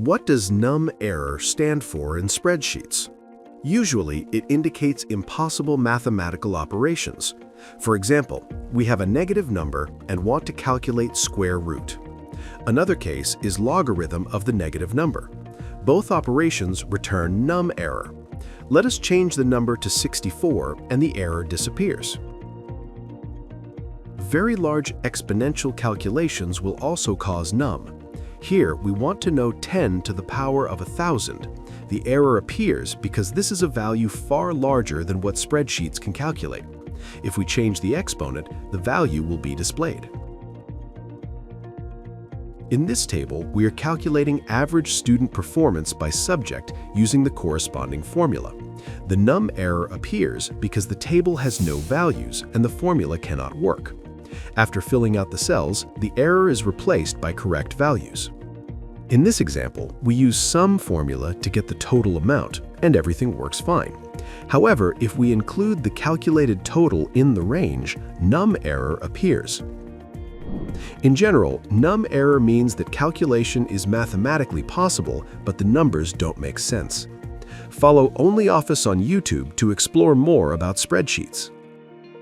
What does num error stand for in spreadsheets? Usually, it indicates impossible mathematical operations. For example, we have a negative number and want to calculate square root. Another case is logarithm of the negative number. Both operations return num error. Let us change the number to 64 and the error disappears. Very large exponential calculations will also cause num. Here, we want to know 10 to the power of 1,000. The error appears because this is a value far larger than what spreadsheets can calculate. If we change the exponent, the value will be displayed. In this table, we are calculating average student performance by subject using the corresponding formula. The num error appears because the table has no values and the formula cannot work. After filling out the cells, the error is replaced by correct values. In this example, we use sum formula to get the total amount, and everything works fine. However, if we include the calculated total in the range, num error appears. In general, num error means that calculation is mathematically possible, but the numbers don't make sense. Follow OnlyOffice on YouTube to explore more about spreadsheets.